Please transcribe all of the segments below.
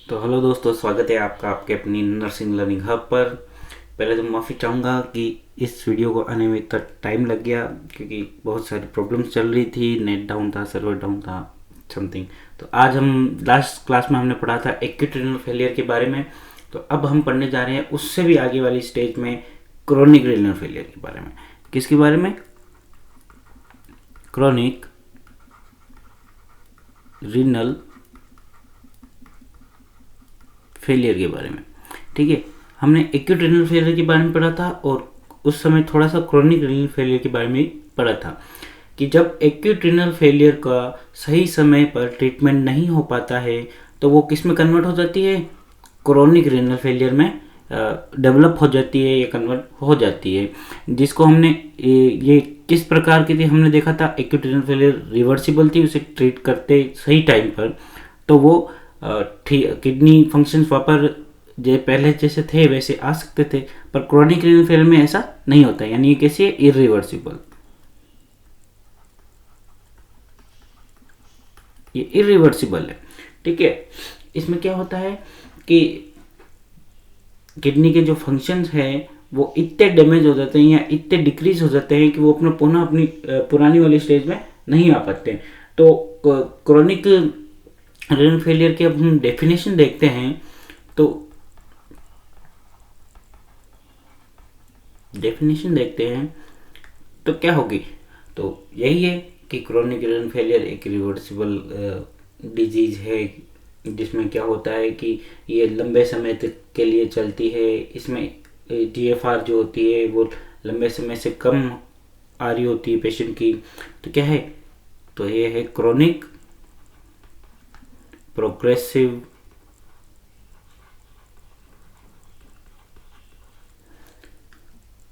तो हेलो दोस्तों, स्वागत है आपका आपके अपनी नर्सिंग लर्निंग हब पर। पहले तो माफ़ी चाहूँगा कि इस वीडियो को आने में इतना टाइम लग गया, क्योंकि बहुत सारी प्रॉब्लम्स चल रही थी, नेट डाउन था, सर्वर डाउन था, समथिंग। तो आज हम लास्ट क्लास में हमने पढ़ा था एक्यूट रीनल फेलियर के बारे में। तो अब हम पढ़ने जा रहे हैं उससे भी आगे वाली स्टेज में क्रोनिक रीनल फेलियर के बारे में। किसके बारे में? क्रोनिक रीनल फेलियर के बारे में। ठीक है, हमने एक्यूट रीनल फेलियर के बारे में पढ़ा था और उस समय थोड़ा सा क्रोनिक रीनल फेलियर के बारे में पढ़ा था कि जब एक्यूट रीनल फेलियर का सही समय पर ट्रीटमेंट नहीं हो पाता है तो वो किस में कन्वर्ट हो जाती है? क्रोनिक रीनल फेलियर में डेवलप हो जाती है या कन्वर्ट हो जाती है, जिसको हमने ये किस प्रकार की थी हमने देखा था। एक्यूट रीनल फेलियर रिवर्सिबल थी, उसे ट्रीट करते सही टाइम पर तो वो किडनी फंक्शंस वापस पहले जैसे थे वैसे आ सकते थे। पर क्रोनिक रीनल फेलियर में ऐसा नहीं होता, यानी ये कैसी है? इरिवर्सिबल। ये इरिवर्सिबल है। ठीक है, इसमें क्या होता है कि किडनी के जो फंक्शंस हैं वो इतने डैमेज हो जाते हैं या इतने डिक्रीज हो जाते हैं कि वो अपना पुनः अपनी पुरानी वाली स्टेज में नहीं आ पाते। तो क्रोनिक रीनल फेलियर की अब हम डेफिनेशन देखते हैं। तो डेफिनेशन देखते हैं तो क्या होगी? तो यही है कि क्रोनिक रीनल फेलियर एक रिवर्सिबल डिजीज है, जिसमें क्या होता है कि ये लंबे समय तक के लिए चलती है। इसमें जीएफआर जो होती है वो लंबे समय से कम आ रही होती है पेशेंट की। तो क्या है? तो ये है chronic progressive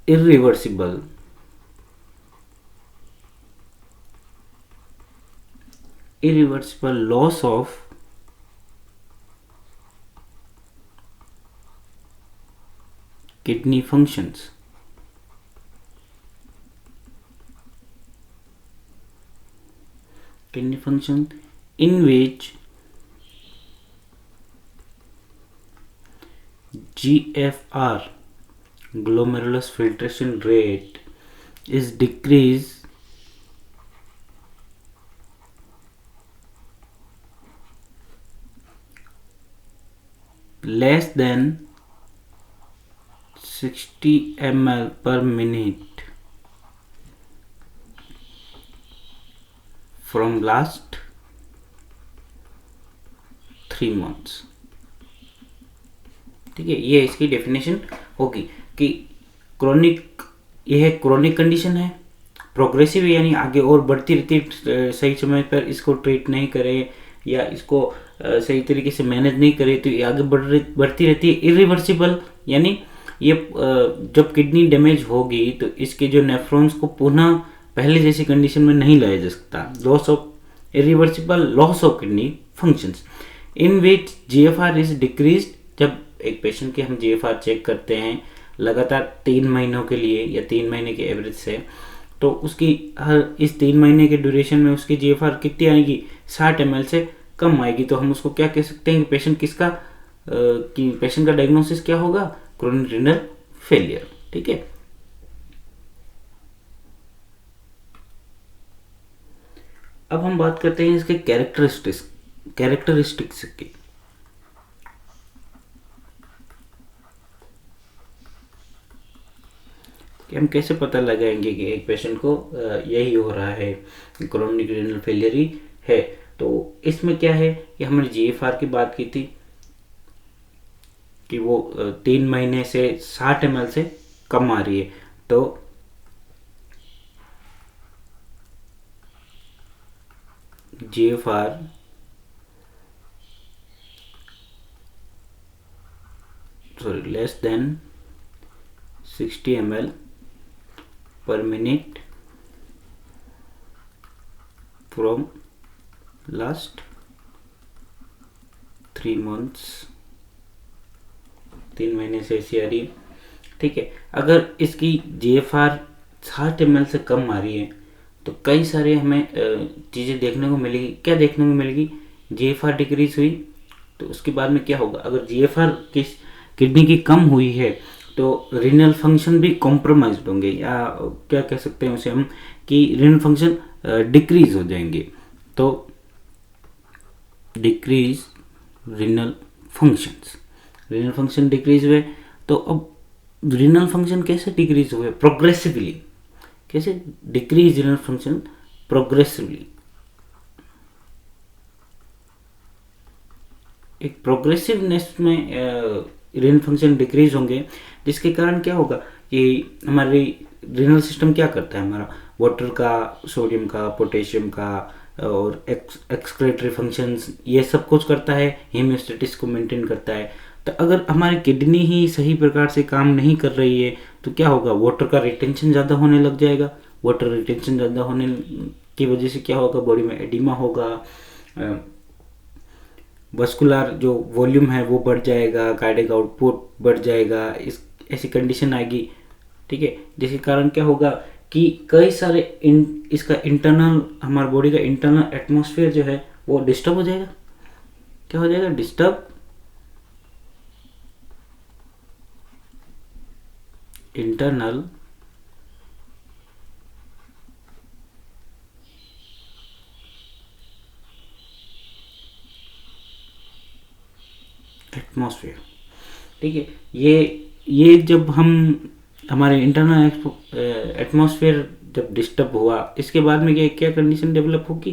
irreversible loss of kidney functions. Kidney function in which GFR, glomerulus filtration rate, is decreased less than 60 ml per minute from last 3 months. ठीक है, ये इसकी डेफिनेशन होगी कि क्रोनिक, ये है क्रोनिक कंडीशन है, प्रोग्रेसिव यानी आगे और बढ़ती रहती, सही समय पर इसको ट्रीट नहीं करें या इसको सही तरीके से मैनेज नहीं करें तो ये आगे बढ़ती रहती है। इरिवर्सिबल यानी ये जब किडनी डैमेज होगी तो इसके जो नेफ्रॉन्स को पुनः पहले जैसी कंडीशन में नहीं लाया जा सकता। Loss of irreversible loss of kidney functions in which GFR is decreased. जब एक पेशेंट के हम जीएफआर चेक करते हैं लगातार 3 महीनों के लिए या 3 महीने के एवरेज से, तो उसकी हर इस 3 महीने के ड्यूरेशन में उसकी जीएफआर कितनी आएगी? 60 ml से कम आएगी। तो हम उसको क्या कह सकते हैं कि पेशेंट का डायग्नोसिस क्या होगा? Chronic renal failure. ठीक है, अब हम बात करते हैं इसके कैरेक्टरिस्टिक्स की। कि हम कैसे पता लगाएंगे कि एक पेशेंट को यही हो रहा है, क्रोनिक रीनल फेलियर ही है। तो इसमें क्या है कि हमने जीएफआर की बात की थी कि वो 3 महीने से 60 ml से कम आ रही है। तो GFR less than 60 ml per minute from last 3 months, 3 महीने से ऐसी आ रही है। ठीक है, अगर इसकी जीएफआर 60 ml से कम आ रही है तो कई सारे हमें चीज़ें देखने को मिलेगी। क्या देखने को मिलेगी? जीएफआर डिक्रीज हुई तो उसके बाद में क्या होगा, अगर जीएफआर की किडनी की कम हुई है तो रीनल फंक्शन भी कॉम्प्रोमाइज होंगे, या क्या कह सकते हैं उसे हम कि रीनल फंक्शन डिक्रीज हो जाएंगे। तो decrease renal functions, renal function decrease हुए तो अब रीनल फंक्शन कैसे डिक्रीज हुए, प्रोग्रेसिवली। कैसे डिक्रीज रीनल फंक्शन प्रोग्रेसिवली, एक प्रोग्रेसिवनेस में रीनल फंक्शन डिक्रीज होंगे, जिसके कारण क्या होगा कि हमारी रीनल सिस्टम क्या करता है, हमारा वाटर का, सोडियम का, पोटेशियम का और एक्सक्रेटरी फंक्शंस ये सब कुछ करता है, हेमियोस्टेटिस को मेंटेन करता है। तो अगर हमारी किडनी ही सही प्रकार से काम नहीं कर रही है तो क्या होगा, वाटर का रिटेंशन ज़्यादा होने लग जाएगा। वाटर रिटेंशन ज़्यादा होने की वजह से क्या होगा, बॉडी में एडिमा होगा, वस्कुलर जो वॉल्यूम है वो बढ़ जाएगा, कार्डियक आउटपुट बढ़ जाएगा, इस ऐसी कंडीशन आएगी। ठीक है, जिसके कारण क्या होगा कि कई सारे इसका इंटरनल, हमारे बॉडी का इंटरनल एटमॉस्फेयर जो है वो डिस्टर्ब हो जाएगा। क्या हो जाएगा, डिस्टर्ब इंटरनल एटमॉस्फेयर। ठीक है, ये जब हम हमारे इंटरनल एटमॉस्फेयर जब डिस्टर्ब हुआ, इसके बाद में क्या क्या कंडीशन डेवलप होगी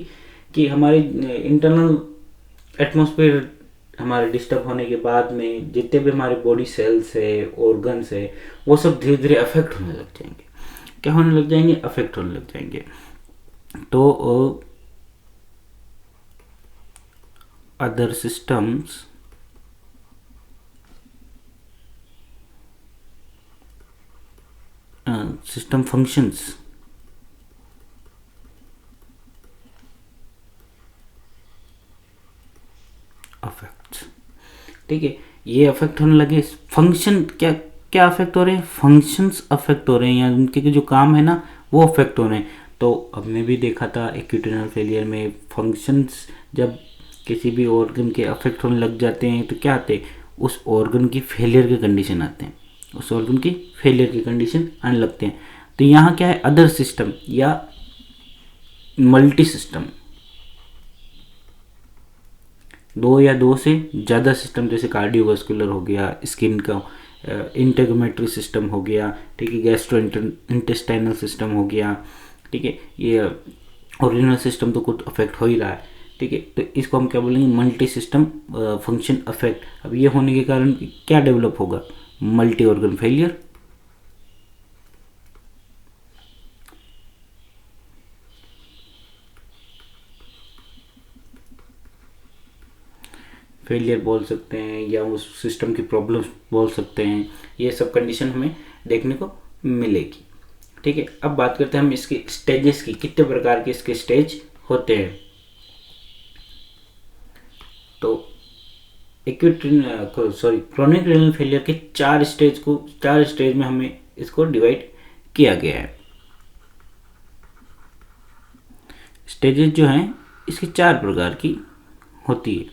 कि हमारी इंटरनल एटमॉस्फेयर हमारे डिस्टर्ब होने के बाद में जितने भी हमारे बॉडी सेल्स है, ऑर्गन्स है, वो सब धीरे धीरे अफेक्ट होने लग जाएंगे। क्या होने लग जाएंगे, अफेक्ट होने लग जाएंगे। तो other systems system functions affect. ठीक है, ये अफेक्ट होने लगे। फंक्शन क्या क्या अफेक्ट हो रहे हैं, फंक्शंस अफेक्ट हो रहे हैं, या उनके जो काम है ना वो अफेक्ट हो रहे हैं। तो हमने भी देखा था एक्यूट रीनल फेलियर में फंक्शंस जब किसी भी ऑर्गन के अफेक्ट होने लग जाते हैं तो क्या आते हैं, उस ऑर्गन की फेलियर के कंडीशन आते हैं, उस ऑर्गन की फेलियर की कंडीशन आने लगते हैं। तो यहाँ क्या है, अदर सिस्टम या मल्टी सिस्टम, दो या दो से ज़्यादा सिस्टम, जैसे कार्डियोवास्कुलर हो गया, स्किन का इंटेगोमेट्री सिस्टम हो गया, ठीक है, गैस्ट्रो इंटेस्टाइनल सिस्टम हो गया, ठीक है, ये ओरिजिनल सिस्टम तो कुछ अफेक्ट हो ही रहा है। ठीक है, तो इसको हम क्या बोलेंगे, मल्टी सिस्टम फंक्शन अफेक्ट। अब ये होने के कारण क्या डेवलप होगा, मल्टी ऑर्गन फेलियर। फेलियर बोल सकते हैं या उस सिस्टम की प्रॉब्लम्स बोल सकते हैं, ये सब कंडीशन हमें देखने को मिलेगी। ठीक है, अब बात करते हैं हम इसके स्टेजेस की, कितने प्रकार के इसके स्टेज होते हैं। तो एक्यूट क्रोनिक रीनल फेलियर के चार स्टेज में हमें इसको डिवाइड किया गया है। स्टेजेस जो हैं इसकी चार प्रकार की होती है।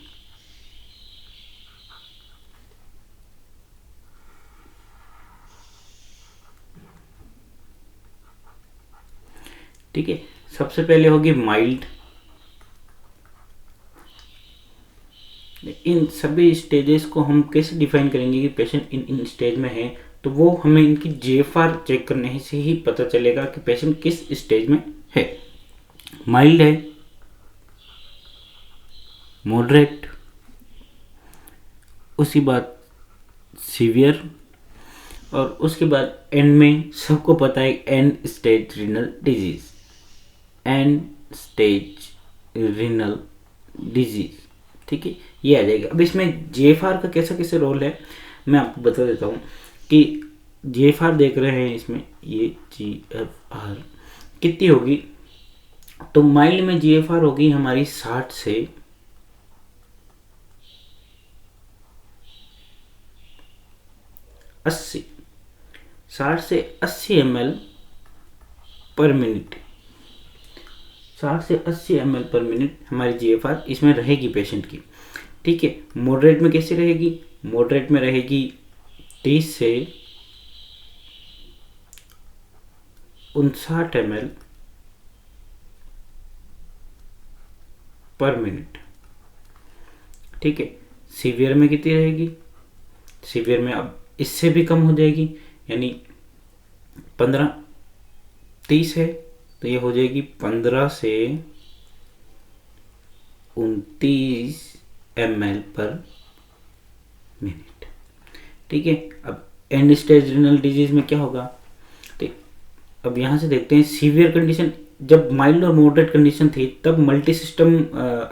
ठीक है, सबसे पहले होगी माइल्ड। इन सभी स्टेजेस को हम कैसे डिफाइन करेंगे कि पेशेंट इन स्टेज में है, तो वो हमें इनकी जेएफआर चेक करने से ही पता चलेगा कि पेशेंट किस स्टेज में है। माइल्ड है, मॉडरेट, उसके बाद सीवियर, और उसके बाद एंड में सबको पता है and stage renal disease, and stage renal disease. ठीक है, ये आ जाएगा। अब इसमें जेएफआर का कैसा कैसे रोल है मैं आपको बता देता हूँ कि जेएफआर देख रहे हैं इसमें, ये जीएफआर कितनी होगी, तो माइल्ड में जीएफआर होगी हमारी 60 से 80, 60 से 80 ml पर मिनट, 60 से 80 ml पर मिनट हमारी जीएफआर इसमें रहेगी पेशेंट की। ठीक है। मॉडरेट में कैसे रहेगी? मॉडरेट में रहेगी 30 से 59 ml पर मिनट, ठीक है। सीवियर में कितनी रहेगी? सीवियर में अब इससे भी कम हो जाएगी, यानी 15, 30 है तो ये हो जाएगी 15 से 29 ml पर मिनट, ठीक है। अब एंड स्टेज रीनल डिजीज में क्या होगा? तो अब यहाँ से देखते हैं सीवियर कंडीशन, जब माइल्ड और मॉडरेट कंडीशन थी तब मल्टी सिस्टम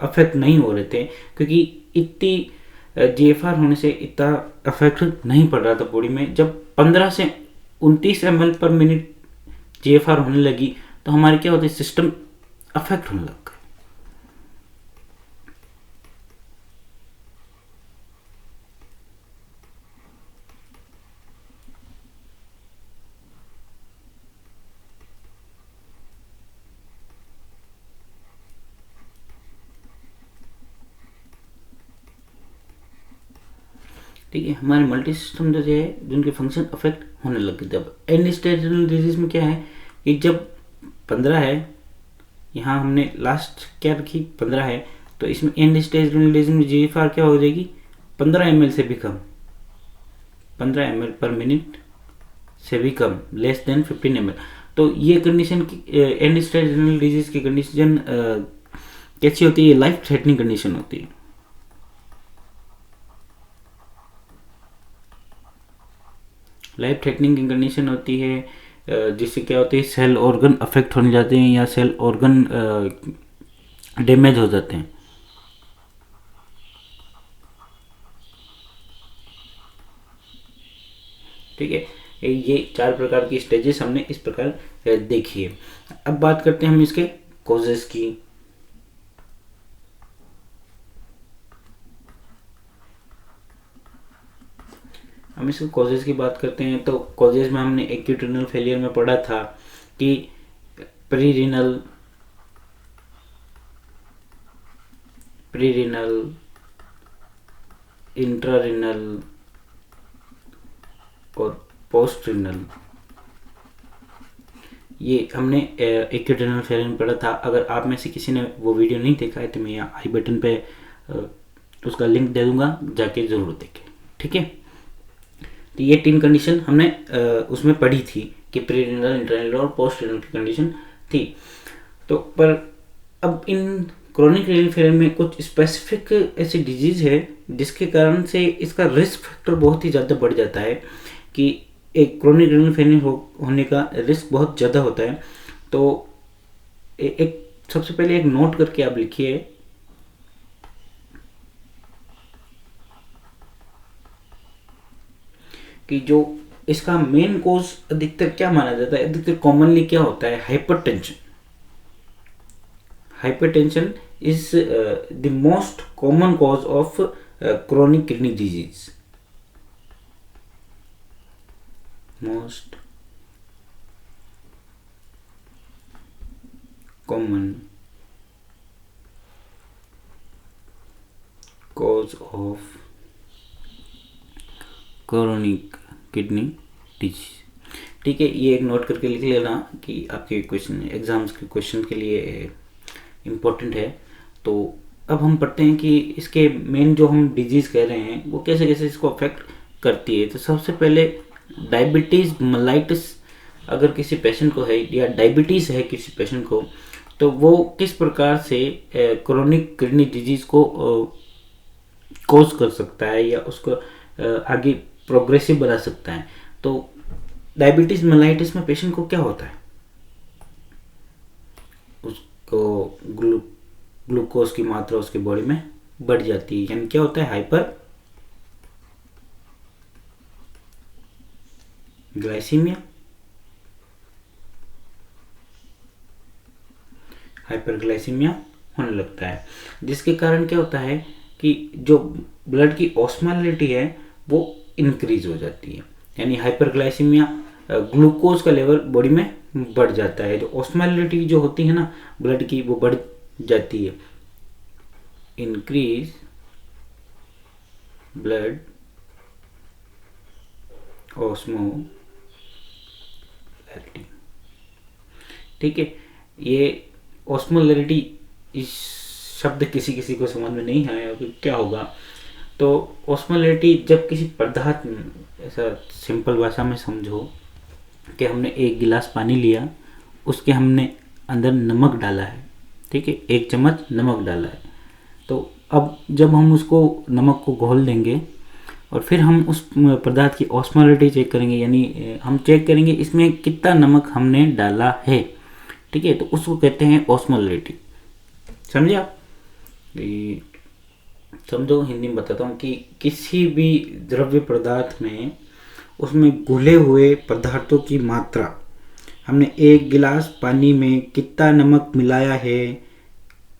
अफेक्ट नहीं हो रहे थे, क्योंकि इतनी जीएफआर होने से इतना अफेक्ट नहीं पड़ रहा था बॉडी में। जब 15 से 29 ml पर मिनट जीएफआर होने लगी तो हमारे क्या होते, सिस्टम अफेक्ट होने लग गए। ठीक है, हमारे मल्टी सिस्टम जो है जिनके फंक्शन अफेक्ट होने लग गए। अब एंड स्टेज रीनल डिजीज में क्या है कि जब 15 है, यहाँ हमने लास्ट क्या रखी 15 है, तो इसमें एंड स्टेज रीनल डिजीज में जीएफआर क्या हो जाएगी 15 ml से भी कम, 15 ml पर मिनट से भी कम, लेस देन 15 ml। तो ये कंडीशन की एंड स्टेज रीनल डिजीज की कंडीशन कैसी होती है? लाइफ थ्रेटनिंग कंडीशन होती है। लाइफ थ्रेटनिंग की कंडीशन होती है जिससे क्या होती है, सेल ऑर्गन अफेक्ट होने जाते हैं या सेल ऑर्गन डैमेज हो जाते हैं। ठीक है, ये 4 प्रकार की स्टेजेस हमने इस प्रकार देखी है। अब बात करते हैं हम इसके कॉजेस की। हम इसके कॉजेज की बात करते हैं तो कॉजेज में हमने एक्यूट रीनल फेलियर में पढ़ा था कि प्री रीनल इंट्रा रीनल और पोस्ट रीनल, ये हमने एक्यूट रीनल फेलियर में पढ़ा था। अगर आप में से किसी ने वो वीडियो नहीं देखा है तो मैं यहाँ आई बटन पे उसका लिंक दे दूंगा, जाके ज़रूर देखें, ठीक है। तो ये 3 कंडीशन हमने उसमें पढ़ी थी कि प्री रीनल, इंट्रारीनल और पोस्ट रीनल की कंडीशन थी। तो पर अब इन क्रोनिक रीनल फेलियर में कुछ स्पेसिफिक ऐसी डिजीज है जिसके कारण से इसका रिस्क फैक्टर बहुत ही ज़्यादा बढ़ जाता है, कि एक क्रोनिक रीनल फेलियर होने का रिस्क बहुत ज़्यादा होता है। तो एक सबसे पहले एक नोट करके आप लिखिए कि जो इसका मेन कोज अधिकतर क्या माना जाता है, अधिकतर कॉमनली क्या होता है, hypertension. Hypertension is the most common cause of chronic kidney disease. Most common cause of chronic kidney disease, ठीक है। ये एक नोट करके लिख लेना कि आपके क्वेश्चन एग्जाम्स के क्वेश्चन के लिए इम्पोर्टेंट है। तो अब हम पढ़ते हैं कि इसके मेन जो हम डिजीज कह रहे हैं वो कैसे कैसे इसको अफेक्ट करती है। तो सबसे पहले डायबिटीज़ मेलाइटिस अगर किसी पेशेंट को है, या डायबिटीज़ है किसी पेशेंट को, तो वो किस प्रकार से क्रोनिक किडनी डिजीज को कोज कर सकता है या उसको आगे प्रोग्रेसिव बना सकता है। तो डायबिटीज मेलाइटिस में पेशेंट को क्या होता है, उसको ग्लूकोज की मात्रा उसकी बॉडी में बढ़ जाती है, यानी क्या होता है, हाइपरग्लाइसीमिया होने लगता है, जिसके कारण क्या होता है कि जो ब्लड की ऑस्मोलिटी है वो इंक्रीज हो जाती है, यानी हाइपरग्लाइसीमिया ग्लूकोज का लेवल बॉडी में बढ़ जाता है। जो ऑस्मोलिटी जो होती है ना ब्लड की, वो बढ़ जाती है, इंक्रीज ब्लड ऑस्मोलैरिटी। ठीक है, ये ऑस्मोलैरिटी इस शब्द किसी किसी को समझ में नहीं आया कि क्या होगा। तो ऑस्मोलैरिटी जब किसी पदार्थ में, ऐसा सिंपल भाषा में समझो कि हमने एक गिलास पानी लिया, उसके हमने अंदर नमक डाला है, ठीक है, 1 चम्मच नमक डाला है। तो अब जब हम उसको नमक को घोल देंगे और फिर हम उस पदार्थ की ऑस्मोलैरिटी चेक करेंगे, यानी हम चेक करेंगे इसमें कितना नमक हमने डाला है, ठीक है, तो उसको कहते हैं ऑस्मोलैरिटी। समझे आप? समझो, हिंदी में बताता हूँ कि किसी भी द्रव्य पदार्थ में उसमें घुले हुए पदार्थों की मात्रा, हमने 1 गिलास पानी में कितना नमक मिलाया है,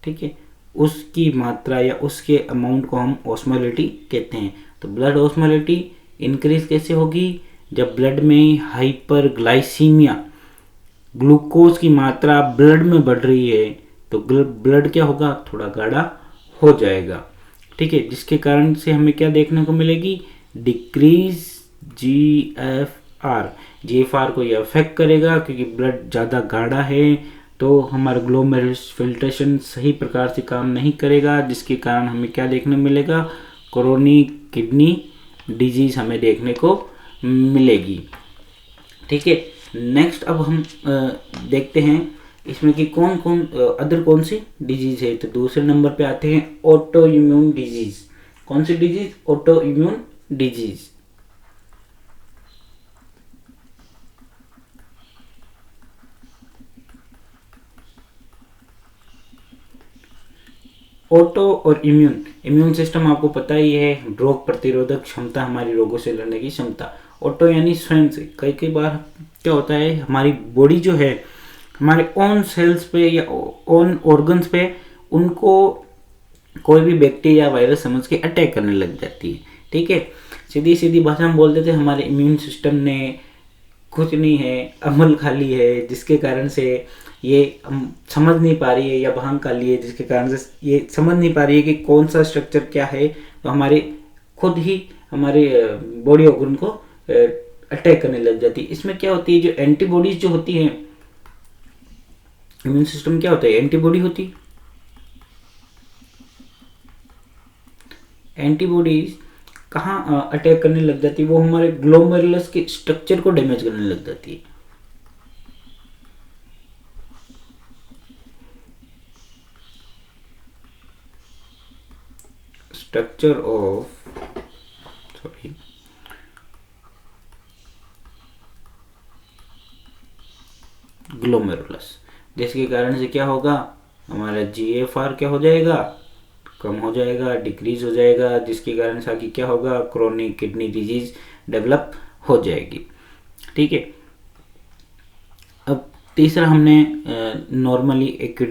ठीक है, उसकी मात्रा या उसके अमाउंट को हम ऑस्मोलैरिटी कहते हैं। तो ब्लड ऑस्मोलैरिटी इंक्रीज कैसे होगी? जब ब्लड में हाइपरग्लाइसीमिया, ग्लूकोज की मात्रा ब्लड में बढ़ रही है, तो ब्लड क्या होगा? थोड़ा गाढ़ा हो जाएगा, ठीक है, जिसके कारण से हमें क्या देखने को मिलेगी? Decrease GFR. जीएफआर को ये अफेक्ट करेगा क्योंकि ब्लड ज़्यादा गाढ़ा है, तो हमारा ग्लोमेरुलर फिल्ट्रेशन सही प्रकार से काम नहीं करेगा, जिसके कारण हमें क्या देखने मिलेगा? क्रोनिक किडनी डिजीज हमें देखने को मिलेगी। ठीक है, नेक्स्ट अब हम देखते हैं इसमें कि कौन कौन अदर कौन सी डिजीज है। तो दूसरे नंबर पे आते हैं ऑटो इम्यून डिजीज। कौन सी disease? Auto immune disease. Auto और इम्यून सिस्टम आपको पता ही है, रोग प्रतिरोधक क्षमता, हमारी रोगों से लड़ने की क्षमता। ऑटो यानी स्वयं से। कई कई बार क्या होता है, हमारी बॉडी जो है हमारे ओन सेल्स पे या ओन ऑर्गन्स पे उनको कोई भी बैक्टीरिया वायरस समझ के अटैक करने लग जाती है। ठीक है, सीधी सीधी भाषा में बोल देते हमारे इम्यून सिस्टम ने कुछ नहीं है, अमल खाली है, जिसके कारण से ये समझ नहीं पा रही है, या भांग खाली है जिसके कारण से ये समझ नहीं पा रही है कि कौन सा स्ट्रक्चर क्या है, तो हमारे खुद ही हमारे बॉडी ऑर्गन को अटैक करने लग जाती है। इसमें क्या होती है, जो एंटीबॉडीज जो होती हैं, इम्यून सिस्टम क्या होता है? एंटीबॉडी होती है। एंटीबॉडीज कहाँ अटैक करने लग जाती है? वो हमारे ग्लोमेरुलस के स्ट्रक्चर को डैमेज करने लग जाती है। स्ट्रक्चर ऑफ ग्लोमेरुलस, जिसके कारण से क्या होगा? हमारा जीएफआर क्या हो जाएगा? कम हो जाएगा, डिक्रीज हो जाएगा, जिसके कारण से आगे क्या होगा? क्रोनिक किडनी डिजीज डेवलप हो जाएगी। ठीक है, अब तीसरा हमने नॉर्मली एक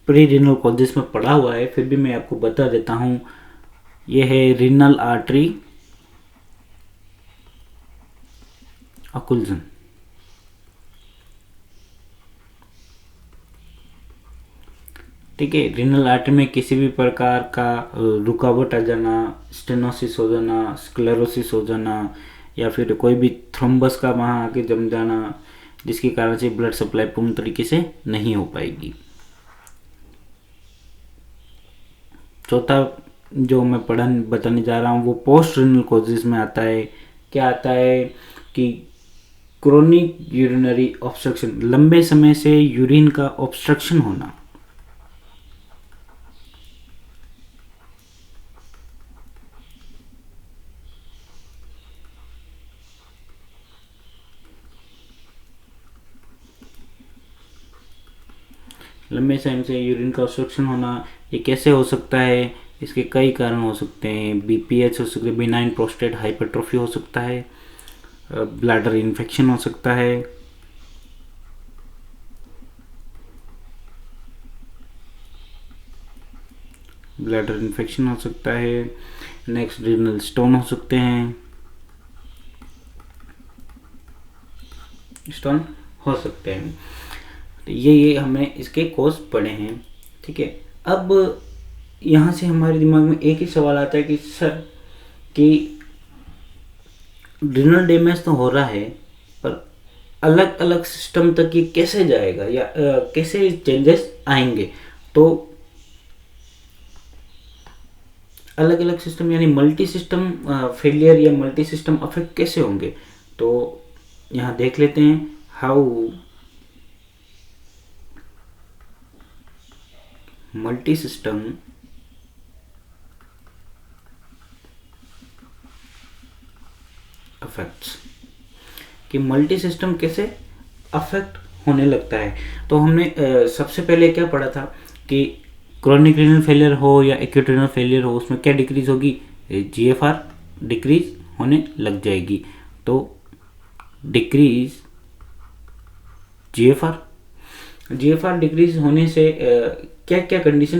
प्री रिनल कॉजेस में पढ़ा हुआ है, फिर भी मैं आपको बता देता हूँ। ये है रिनल आर्टरी ऑक्लूजन। ठीक है, रिनल आर्टरी में किसी भी प्रकार का रुकावट आ जाना, स्टेनोसिस हो जाना, स्क्लेरोसिस हो जाना, या फिर कोई भी थ्रोम्बस का वहाँ आके जम जाना, जिसके कारण से ब्लड सप्लाई पूर्ण तरीके से नहीं हो पाएगी। चौथा जो मैं बताने जा रहा हूँ वो पोस्ट रिनल कॉजेज में आता है। क्या आता है कि क्रोनिक यूरिनरी ऑब्स्ट्रक्शन, लंबे समय से यूरिन का ऑब्स्ट्रक्शन होना। लंबे समय से यूरिन का ऑब्स्ट्रक्शन होना, ये कैसे हो सकता है? इसके कई कारण हो सकते हैं। बीपीएच हो सकते हैं, बिनाइन प्रोस्टेट हाइपरट्रोफी हो सकता है, ब्लैडर इन्फेक्शन हो सकता है, ब्लैडर इन्फेक्शन हो सकता है, नेक्स्ट रीनल स्टोन हो सकते हैं, स्टोन हो सकते हैं। तो ये हमने इसके कोज पढ़े हैं। ठीक है, अब यहाँ से हमारे दिमाग में एक ही सवाल आता है कि सर कि रीनल डैमेज तो हो रहा है, पर अलग अलग सिस्टम तक ये कैसे जाएगा या कैसे चेंजेस आएंगे। तो अलग अलग सिस्टम यानी मल्टी सिस्टम फेलियर या मल्टी सिस्टम अफेक्ट कैसे होंगे, तो यहाँ देख लेते हैं हाउ मल्टी सिस्टम अफेक्ट्स, कि मल्टी सिस्टम कैसे अफेक्ट होने लगता है। तो हमने सबसे पहले क्या पढ़ा था कि क्रॉनिक रीनल फेलियर हो या एक्यूट रीनल फेलियर हो, उसमें क्या डिक्रीज होगी, जीएफआर डिक्रीज होने लग जाएगी। तो डिक्रीज जीएफआर डिक्रीज होने से क्या क्या कंडीशन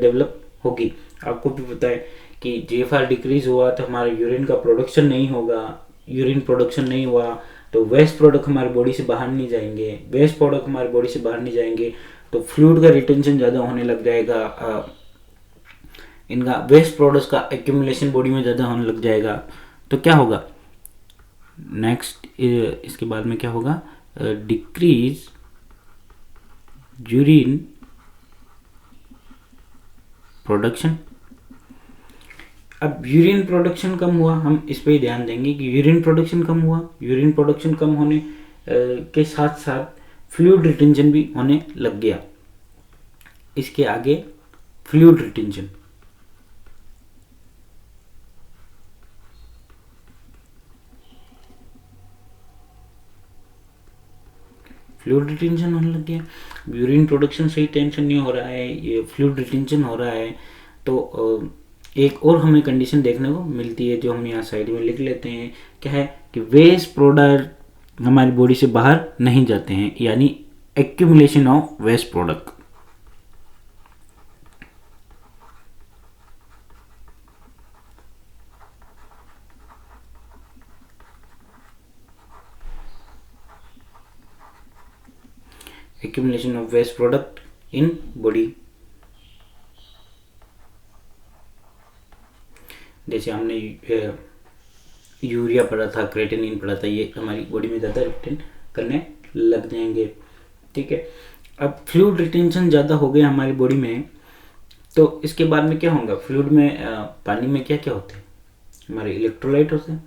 डेवलप होगी। आपको भी पता है कि जीएफआर डिक्रीज हुआ तो हमारे यूरिन का प्रोडक्शन नहीं होगा, यूरिन प्रोडक्शन नहीं हुआ तो वेस्ट प्रोडक्ट हमारे बॉडी से बाहर नहीं जाएंगे, वेस्ट प्रोडक्ट हमारे बॉडी से बाहर नहीं जाएंगे तो फ्लूइड का रिटेंशन ज़्यादा होने लग जाएगा, इनका वेस्ट प्रोडक्ट्स का एक्यूमुलेशन बॉडी में ज़्यादा होने लग जाएगा। तो क्या होगा नेक्स्ट, इसके बाद में क्या होगा, डिक्रीज यूरिन प्रोडक्शन। अब यूरिन प्रोडक्शन कम हुआ, हम इस पे ही ध्यान देंगे कि यूरिन प्रोडक्शन कम हुआ, यूरिन प्रोडक्शन कम होने के साथ साथ फ्लूइड रिटेंशन भी होने लग गया। इसके आगे फ्लूइड रिटेंशन, फ्लूइड रिटेंशन होने लग गया, यूरिन प्रोडक्शन सही टेंशन नहीं हो रहा है, ये फ्लूइड रिटेंशन हो रहा है। तो एक और हमें कंडीशन देखने को मिलती है जो हम यहाँ साइड में लिख लेते हैं, क्या है कि वेस्ट प्रोडक्ट हमारी बॉडी से बाहर नहीं जाते हैं, यानी accumulation of waste product. Accumulation of waste product in body, जैसे हमने यूरिया पढ़ा था, क्रेटिनिन पढ़ा था, ये हमारी बॉडी में ज़्यादा रिटेन करने लग जाएंगे। ठीक है, अब फ्लूइड रिटेंशन ज़्यादा हो गया हमारी बॉडी में, तो इसके बाद में क्या होगा, फ्लूइड में पानी में क्या क्या होते हैं, हमारे इलेक्ट्रोलाइट होते हैं।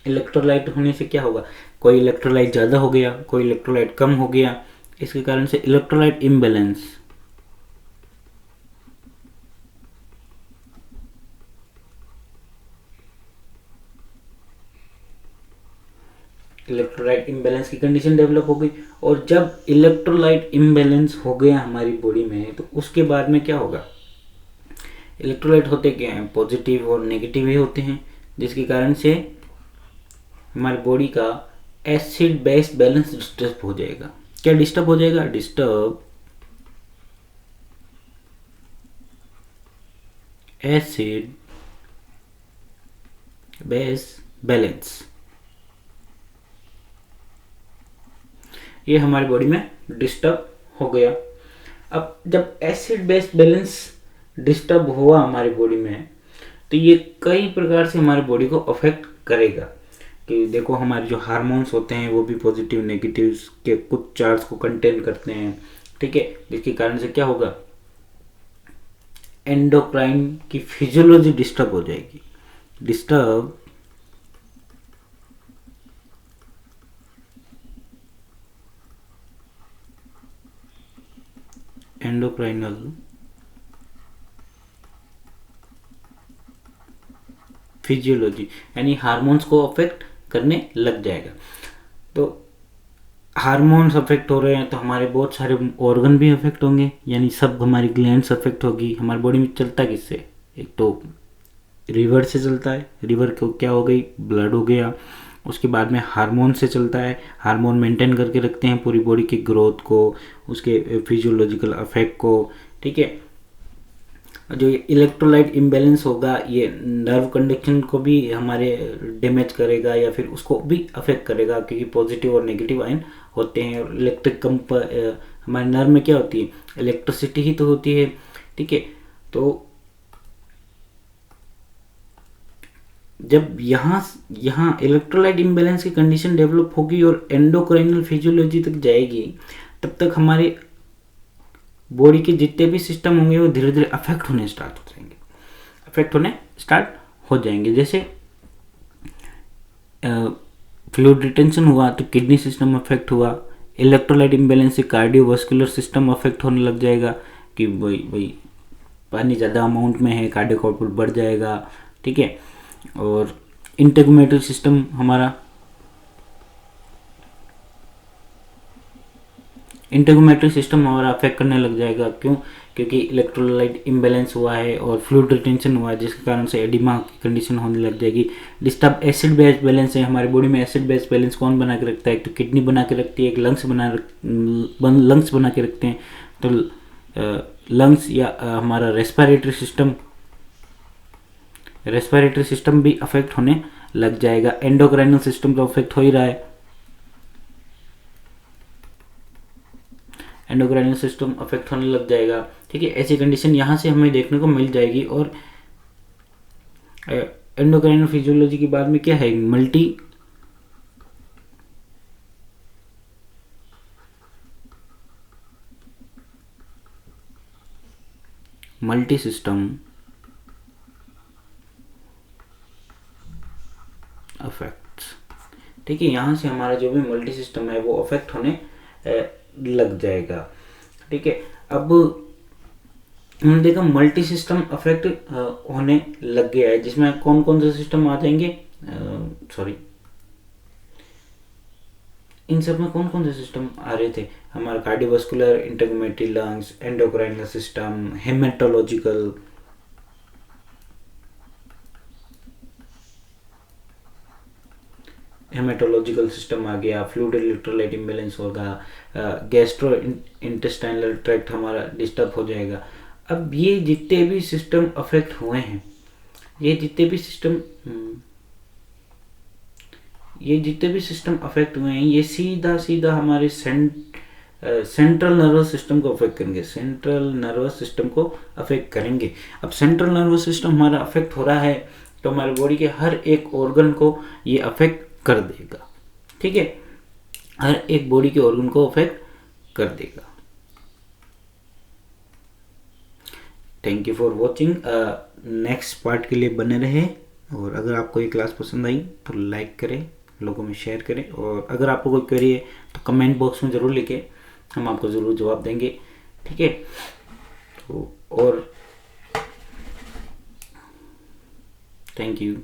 इलेक्ट्रोलाइट होने से क्या होगा, कोई इलेक्ट्रोलाइट ज़्यादा हो गया, कोई इलेक्ट्रोलाइट कम हो गया, इसके कारण से इलेक्ट्रोलाइट इम्बैलेंस, इलेक्ट्रोलाइट इम्बैलेंस की कंडीशन डेवलप हो गई। और जब इलेक्ट्रोलाइट इम्बैलेंस हो गया हमारी बॉडी में, तो उसके बाद में क्या होगा, इलेक्ट्रोलाइट होते क्या हैं, पॉजिटिव और नेगेटिव ही होते हैं, जिसके कारण से हमारी बॉडी का एसिड बेस बैलेंस डिस्टर्ब हो जाएगा। क्या डिस्टर्ब हो जाएगा, डिस्टर्ब एसिड बेस बैलेंस, ये हमारी बॉडी में डिस्टर्ब हो गया। अब जब एसिड बेस बैलेंस डिस्टर्ब हुआ हमारी बॉडी में, तो ये कई प्रकार से हमारी बॉडी को अफेक्ट करेगा। कि देखो हमारे जो हार्मोन्स होते हैं वो भी पॉजिटिव नेगेटिव के कुछ चार्ज को कंटेन करते हैं। ठीक है, जिसके कारण से क्या होगा, एंडोक्राइन की फिजियोलॉजी डिस्टर्ब हो जाएगी, डिस्टर्ब एंडोक्राइनल फिजियोलॉजी, यानी हार्मोन्स को अफेक्ट करने लग जाएगा। तो हार्मोन्स अफेक्ट हो रहे हैं तो हमारे बहुत सारे ऑर्गन भी अफेक्ट होंगे, यानी सब हमारी ग्लैंड्स अफेक्ट होगी। हमारी बॉडी में चलता किससे, एक तो रिवर से चलता है, रिवर को क्या हो गई, ब्लड हो गया। उसके बाद में हार्मोन से चलता है, हार्मोन मेंटेन करके रखते हैं पूरी बॉडी के ग्रोथ को, उसके फिजियोलॉजिकल अफेक्ट को। ठीक है, जो इलेक्ट्रोलाइट इम्बैलेंस होगा ये नर्व कंडक्शन को भी हमारे डैमेज करेगा या फिर उसको भी अफेक्ट करेगा, क्योंकि पॉजिटिव और नेगेटिव आयन होते हैं। और इलेक्ट्रिक हमारे नर्व में क्या होती है, इलेक्ट्रिसिटी ही तो होती है। ठीक है, तो जब यहाँ इलेक्ट्रोलाइट इम्बैलेंस की कंडीशन डेवलप होगी और एंडोक्राइनल फिजियोलॉजी तक जाएगी, तब तक हमारे बॉडी के जितने भी सिस्टम होंगे वो धीरे धीरे अफेक्ट होने स्टार्ट हो जाएंगे। जैसे फ्लूइड रिटेंशन हुआ तो किडनी सिस्टम अफेक्ट हुआ, इलेक्ट्रोलाइट इम्बैलेंस से कार्डियोवास्कुलर सिस्टम अफेक्ट होने लग जाएगा कि वही पानी ज़्यादा अमाउंट में है, कार्डियक आउटपुट बढ़ जाएगा, ठीक है। और इंटेगुमेटरी सिस्टम हमारा अफेक्ट करने लग जाएगा। क्यों? क्योंकि इलेक्ट्रोलाइट इम्बैलेंस हुआ है और फ्लूइड रिटेंशन हुआ है, जिसके कारण से एडिमा की कंडीशन होने लग जाएगी। डिस्टर्ब एसिड बेस बैलेंस है, हमारी बॉडी में एसिड बेस बैलेंस कौन बना के रखता है? एक तो किडनी बना के रखती है, एक लंग्स बना के रखते हैं। तो लंग्स या हमारा रेस्पिरेटरी सिस्टम भी अफेक्ट होने लग जाएगा। एंडोक्राइनल सिस्टम तो अफेक्ट हो ही रहा है, एंडोक्राइनल सिस्टम अफेक्ट होने लग जाएगा, ठीक है। ऐसी कंडीशन यहाँ से हमें देखने को मिल जाएगी। और एंडोक्राइनल फिजियोलॉजी के बाद में क्या है? मल्टी सिस्टम अफेक्ट, ठीक है। यहाँ से हमारा जो भी मल्टी सिस्टम है वो अफेक्ट होने लग जाएगा, ठीक है। अब हमने देखा मल्टी सिस्टम अफेक्ट होने लग गया है, जिसमें कौन कौन से सिस्टम आ जाएंगे, इन सब में कौन कौन से सिस्टम आ रहे थे? हमारा cardiovascular, integumentary, lungs, endocrinal system, haematological system आ गया, फ्लूइड इलेक्ट्रोलाइट इम्बैलेंस होगा, गैस्ट्रो इंटेस्टाइनल ट्रैक्ट हमारा डिस्टर्ब हो जाएगा। अब ये जितने भी सिस्टम अफेक्ट हुए हैं, ये जितने भी सिस्टम अफेक्ट हुए हैं, ये सीधा सीधा हमारे सेंट्रल नर्वस सिस्टम को अफेक्ट करेंगे। अब सेंट्रल नर्वस सिस्टम हमारा अफेक्ट हो रहा है तो हमारे बॉडी के हर एक ऑर्गन को ये अफेक्ट कर देगा, ठीक है। हर एक बॉडी के ऑर्गन को अफेक्ट कर देगा। Thank you for watching. Next part के लिए बने रहे, और अगर आपको ये क्लास पसंद आई तो लाइक करें, लोगों में शेयर करें, और अगर आपको कोई क्वेरी है तो कमेंट बॉक्स में ज़रूर लिखें, हम आपको ज़रूर जवाब देंगे, ठीक है। तो और थैंक यू।